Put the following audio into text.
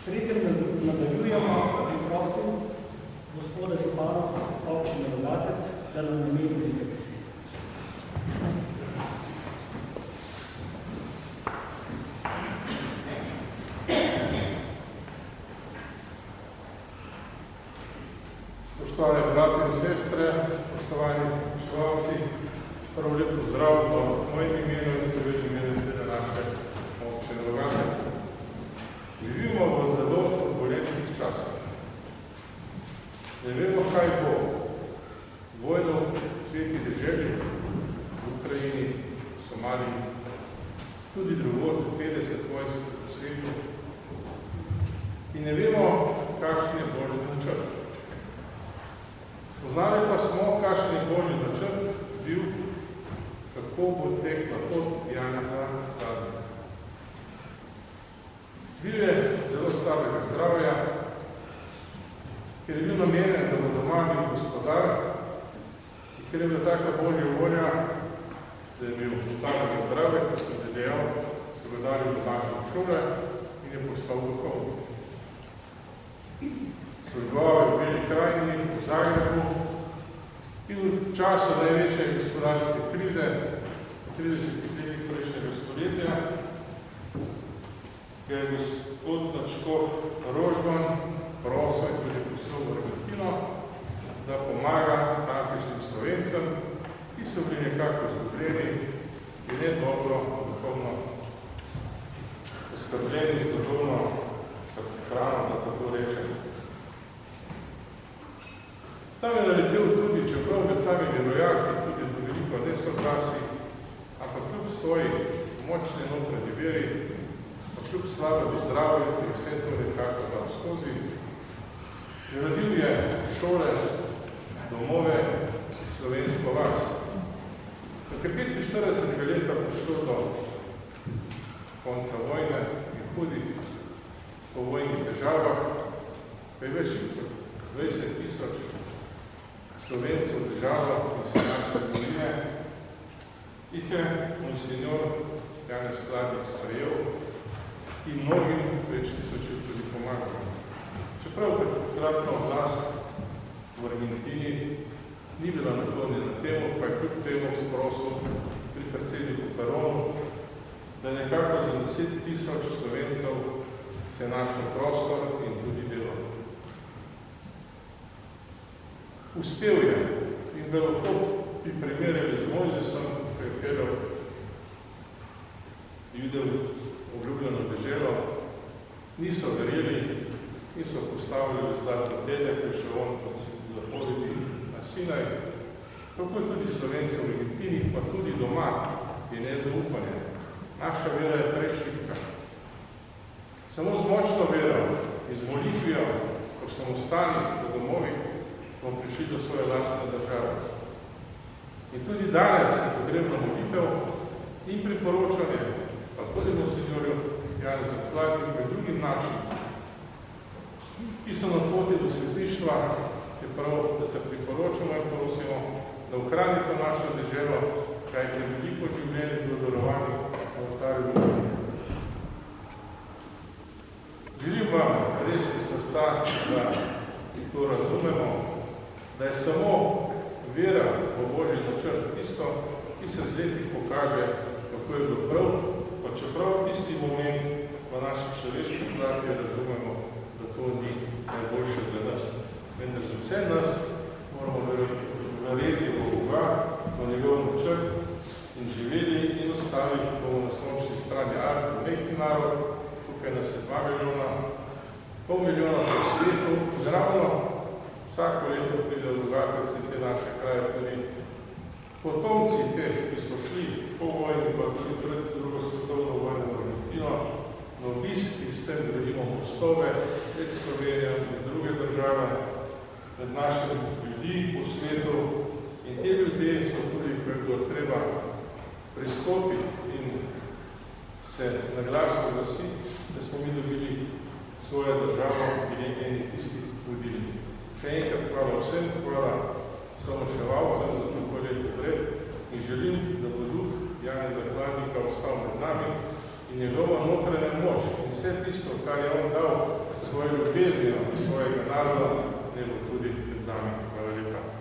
Preden nadaljujemo, bi prosil gospoda župana občine Rogatec, da nam nameni nekaj besed. Spoštovane brate in sestre, spoštovani poslušalci, prvo lep pozdrav v mojem imenu in seveda imenu cele naše občine Rogatec. Živimo v zelo turbulentnih časih. Ne vemo, kaj bo. Vojno v sveti deželi, v Ukrajini, v Somaliji, tudi drugod 50 vojsk v svetu. In ne vemo, kakšen je Božji načrt. Spoznali pa smo, kakšen je Božji načrt bil, kako bo tekla pot Janeza Kladnika. Bil je zelo slabega zdravja, ker je bil namenjen, da bo doma bil gospodar, in ker je bila taka Božja volja, da je bil slabega zdravja, ko sem že dejal, so ga dali v domače šole in je postal duhovnik. Služboval je v Beli krajini, v Zagrebu in v času največje gospodarske krize, v 30 letih prejšnjega stoletja, ga je gospod nadškof Rožman prosil in tudi poslal v Argentino, da pomaga tamkajšnjim Slovencem, ki so bili nekako izgubljeni in ne dobro duhovno oskrbljeni z duhovno hrano, da tako rečem. Tam je naletel tudi, čeprav med samimi rojaki, tudi do veliko nesoglasi, ampak kljub svoji močni notranji veri, kljub slabemu zdravju, ki je vse to nekako dal skozi, gradil je šole, domove, slovensko vas. Ker 45 leta bo šlo do konca vojne in hudih povojnih težavah, pa je več kot 20 000 Slovencev držalo in se naše domovine, jih je monsignor Janez Kladnik sprejel in mnogim več tisočev tudi pomagal. Čeprav takratna oblast v Argentini ni bila naklonjena temu, pa je kljub temu sprosil pri predsedniku Peronu, da nekako za 10 000 Slovencev se je našel prostor in tudi delo. Uspel je in ga lahko bi primerjali z Mojzesom, ki je peljal Jude v obljubljeno deželo, niso verjeli, niso postavljali zlati dede, ki je še on zapovedi na Sinaj. Tako je tudi Slovence v Argentini, pa tudi doma je nezaupanje. Naša vera je prešipka. Samo z močno vero in z molitvijo, ko smo ostali v domovih, bomo prišli do svoje lastne države. In tudi danes je potrebno molitev in priporočanje, pa tudi monsignorju Janeza Kladniku in drugim našim, ki so na poti do svetištva, je prav, da se priporočamo in prosimo, da ohranite našo deželo, kajte veliko življenje bilo darovanih na oltarju Boga. Želim vam res iz srca, da to razumemo, da je samo vera v Božji načrt tisto, ki se z leti pokaže, kako je bilo prav, pa čeprav tisti moment v naših človeških plati razumemo, da to ni najboljše za nas. Vendar za vse nas moramo verjeti v Boga, v njegov načrt in živeli in ostali, ko bomo na sončni strani Alp, mehki narod, tukaj nas je 2 milijona, pol milijona po svetu, ravno vsako leto pride v Rogatec in te naše kraje tudi potomci teh, ki so šli po vojni, pa tudi pred drugo svetovno vojno v Argentino, na obisk, ki s tem gradimo mostove, med Slovenijo in druge države, med našimi ljudi po svetu. In te ljudje so tudi, ko je bilo treba pristopiti in se na glas oglasiti, da smo mi dobili svojo državo in nekaj tistih vodili. Še enkrat hvala vsem, hvala samoševalcem za tako lepo pred in želim, da bo duh Janeza Kladnika ostal med nami in njegova notranja moč in vse tisto, kar je on dal ljubeznjo do svojega naroda, ne bo tudi pred nami. Hvala lepa.